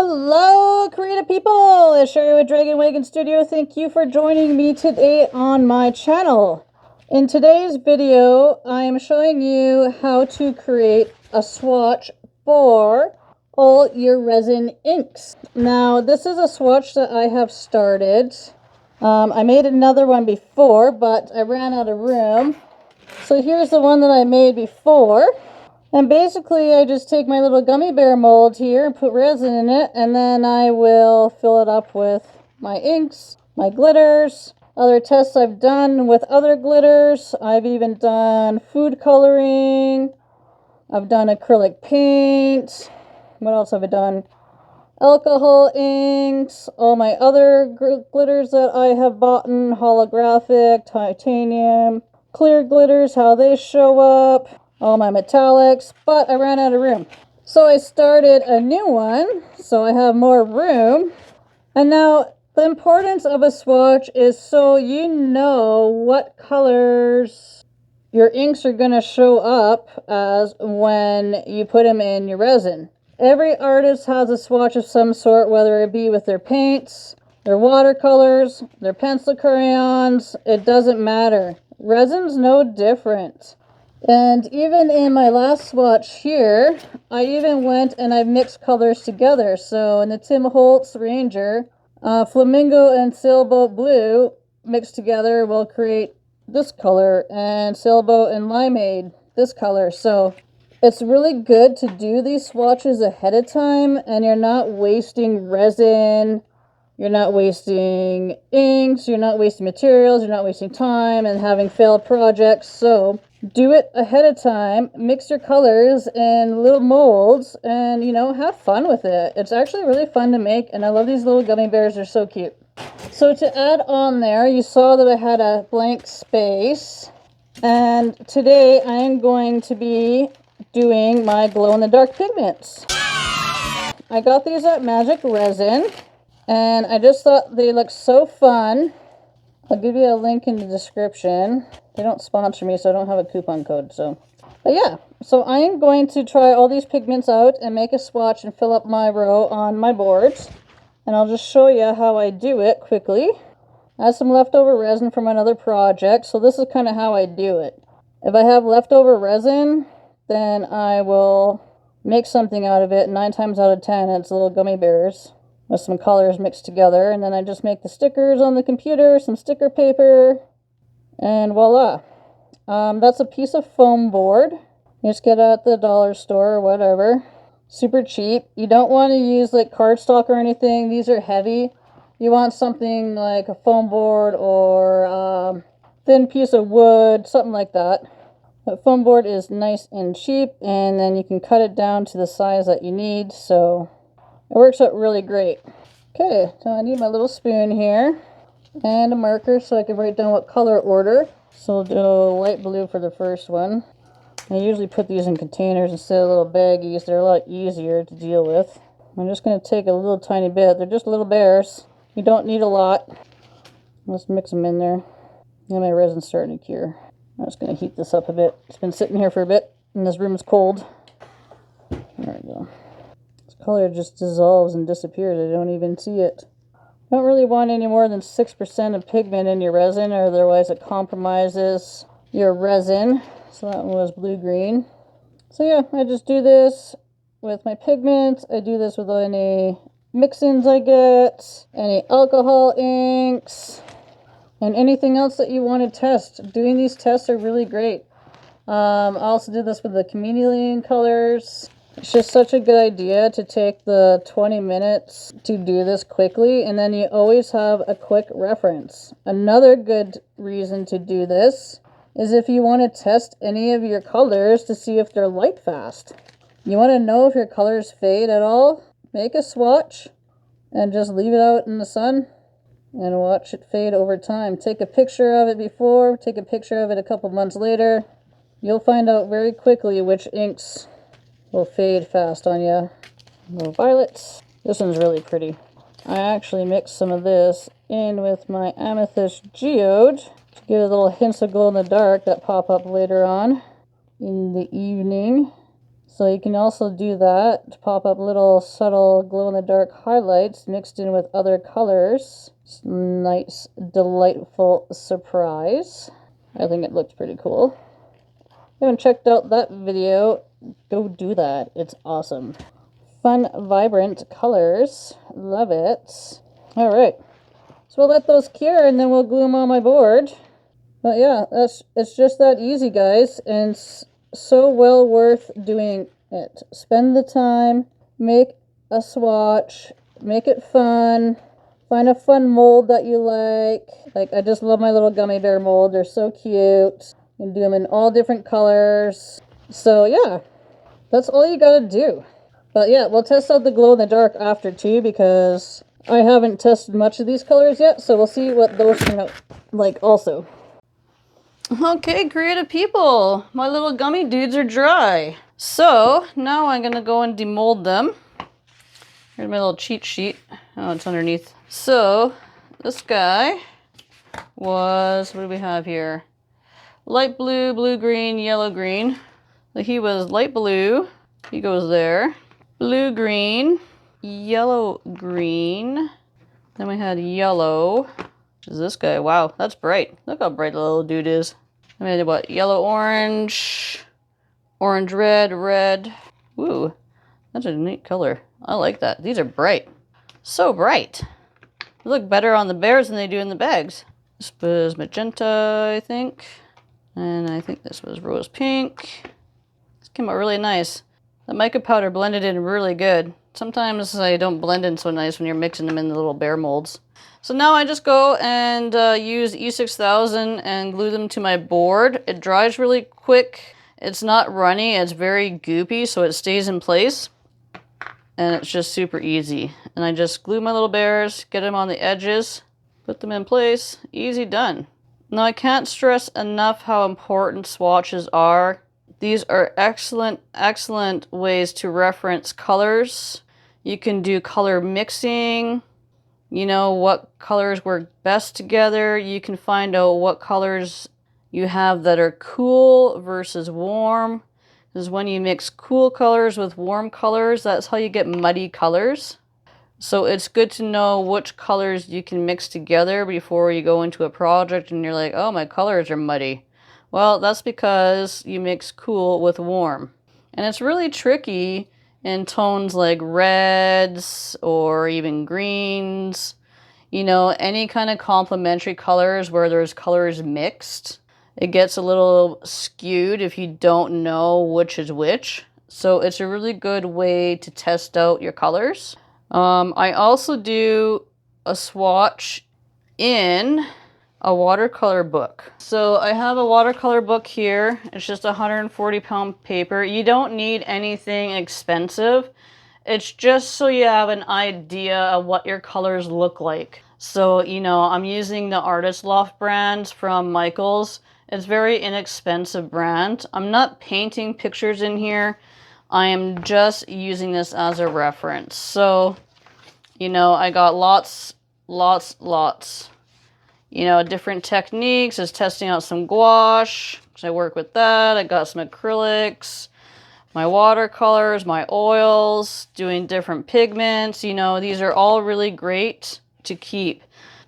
Hello, creative people! It's Sherry with Dragon Wagon Studio. Thank you for joining me today on my channel. In today's video, I am showing you how to create a swatch for all your resin inks. Now, this is a swatch that I have started. I made another one before, but I ran out of room. So here's the one that I made before. And basically, I just take my little gummy bear mold here and put resin in it, and then I will fill it up with my inks, my glitters, other tests I've done with other glitters. I've even done food coloring. I've done acrylic paint. What else have I done? Alcohol inks, all my other glitters that I have bought, holographic, titanium, clear glitters, how they show up. All my metallics, but I ran out of room. So I started a new one, so I have more room. And now the importance of a swatch is so you know what colors your inks are going to show up as when you put them in your resin. Every artist has a swatch of some sort, whether it be with their paints, their watercolors, their pencil crayons, it doesn't matter. Resin's no different. And even in my last swatch here, I even went and I mixed colors together. So in the Tim Holtz Ranger, Flamingo and Sailboat Blue mixed together will create this color, and Sailboat and Limeade this color. So it's really good to do these swatches ahead of time, and you're not wasting resin, you're not wasting inks, you're not wasting materials, you're not wasting time and having failed projects. So do it ahead of time, mix your colors in little molds, and, you know, have fun with it. It's actually really fun to make, and I love these little gummy bears. They're so cute. So to add on there, you saw that I had a blank space, and today I am going to be doing my glow-in-the-dark pigments. I got these at Magic Resin, and I just thought they looked so fun. I'll give you a link in the description. They don't sponsor me, so I don't have a coupon code. But yeah, so I am going to try all these pigments out and make a swatch and fill up my row on my boards. And I'll just show you how I do it quickly. I have some leftover resin from another project, so this is kind of how I do it. If I have leftover resin, then I will make something out of it. 9 times out of 10, it's little gummy bears with some colors mixed together, and then I just make the stickers on the computer, some sticker paper, and voila. That's a piece of foam board. You just get it at the dollar store or whatever. Super cheap. You don't want to use like cardstock or anything. These are heavy. You want something like a foam board or a thin piece of wood, something like that. But foam board is nice and cheap, and then you can cut it down to the size that you need, so it works out really great. Okay, so I need my little spoon here and a marker so I can write down what color order. So we'll do light blue for the first one. I usually put these in containers instead of little baggies. They're a lot easier to deal with. I'm just going to take a little tiny bit. They're just little bears. You don't need a lot. Let's mix them in there. And my resin's starting to cure. I'm just going to heat this up a bit. It's been sitting here for a bit, and this room is cold. There we go. Color just dissolves and disappears. I don't even see it. Don't really want any more than 6% of pigment in your resin, or otherwise it compromises your resin. So that one was blue-green. So yeah, I just do this with my pigments. I do this with any mix-ins I get, any alcohol inks, and anything else that you want to test. Doing these tests are really great. I also did this with the chameleon colors. It's just such a good idea to take the 20 minutes to do this quickly, and then you always have a quick reference. Another good reason to do this is if you want to test any of your colors to see if they're light fast. You want to know if your colors fade at all? Make a swatch and just leave it out in the sun and watch it fade over time. Take a picture of it before, take a picture of it a couple months later. You'll find out very quickly which inks will fade fast on you. Little violets. This one's really pretty. I actually mixed some of this in with my amethyst geode to give it little hints of glow in the dark that pop up later on in the evening. So you can also do that to pop up little subtle glow-in-the-dark highlights mixed in with other colors. It's a nice, delightful surprise. I think it looked pretty cool. If you haven't checked out that video, go do that. It's awesome. Fun, vibrant colors. Love it. All right. So we'll let those cure and then we'll glue them on my board. But yeah, it's just that easy, guys. And so well worth doing it. Spend the time, make a swatch, make it fun, find a fun mold that you like. Like, I just love my little gummy bear mold. They're so cute. You can do them in all different colors. So yeah, that's all you gotta do. But yeah, we'll test out the glow in the dark after too, because I haven't tested much of these colors yet. So we'll see what those turn out like also. Okay, creative people, my little gummy dudes are dry. So now I'm gonna go and demold them. Here's my little cheat sheet. Oh, it's underneath. So this guy was, what do we have here? Light blue, blue green, yellow green. So he was light blue, he goes there. Blue green, yellow green. Then we had yellow, which is this guy. Wow, that's bright. Look how bright the little dude is. I mean, what? Yellow, orange, orange, red, red. Ooh, that's a neat color. I like that. These are bright. So bright. They look better on the bears than they do in the bags. This was magenta, I think. And I think this was rose pink. This came out really nice. The mica powder blended in really good. Sometimes they don't blend in so nice when you're mixing them in the little bear molds. So now I just go and use E6000 and glue them to my board. It dries really quick. It's not runny, it's very goopy, so it stays in place. And it's just super easy. And I just glue my little bears, get them on the edges, put them in place, easy done. Now I can't stress enough how important swatches are. These are excellent, excellent ways to reference colors. You can do color mixing. You know what colors work best together. You can find out what colors you have that are cool versus warm. Because when you mix cool colors with warm colors, that's how you get muddy colors. So it's good to know which colors you can mix together before you go into a project and you're like, oh, my colors are muddy. Well, that's because you mix cool with warm. And it's really tricky in tones like reds or even greens, you know, any kind of complementary colors where there's colors mixed. It gets a little skewed if you don't know which is which. So it's a really good way to test out your colors. I also do a swatch in a watercolor book. So I have a watercolor book here. It's just 140-pound paper. You don't need anything expensive. It's just so you have an idea of what your colors look like. So, you know, I'm using the Artist Loft brand from Michaels. It's very inexpensive brand. I'm not painting pictures in here. I am just using this as a reference. So, you know, I got lots. You know, different techniques. I was testing out some gouache, because I work with that. I got some acrylics, my watercolors, my oils, doing different pigments. You know, these are all really great to keep.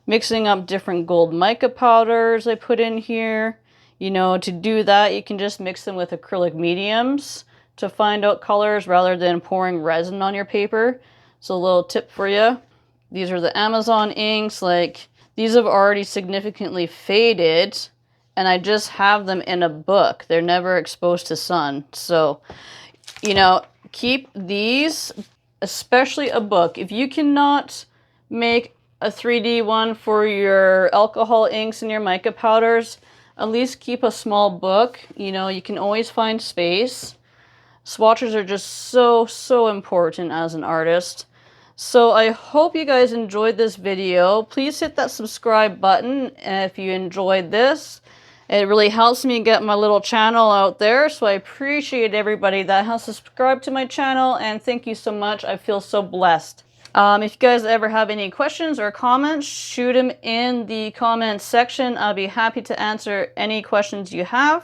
Mixing up different gold mica powders I put in here. You know, to do that, you can just mix them with acrylic mediums to find out colors rather than pouring resin on your paper. So a little tip for you. These are the Amazon inks. Like, these have already significantly faded, and I just have them in a book. They're never exposed to sun. So, you know, keep these, especially a book. If you cannot make a 3D one for your alcohol inks and your mica powders, at least keep a small book. You know, you can always find space. Swatches are just so important as an artist. So I hope you guys enjoyed this video. Please hit that subscribe button if you enjoyed this. It really helps me get my little channel out there. So I appreciate everybody that has subscribed to my channel, and thank you so much. I feel so blessed. If you guys ever have any questions or comments, shoot them in the comments section. I'll be happy to answer any questions you have.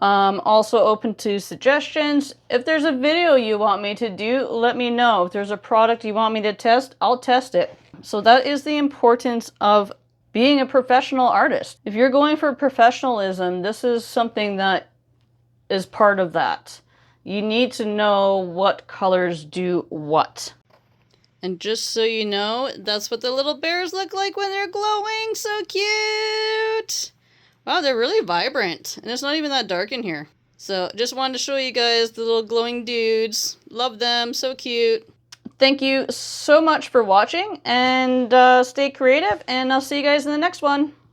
Also open to suggestions. If there's a video you want me to do, let me know. If there's a product you want me to test, I'll test it. So that is the importance of being a professional artist. If you're going for professionalism, this is something that is part of that. You need to know what colors do what. And just so you know, that's what the little bears look like when they're glowing. So cute! Wow, they're really vibrant. And it's not even that dark in here. So just wanted to show you guys the little glowing dudes. Love them, so cute. Thank you so much for watching, and stay creative, and I'll see you guys in the next one.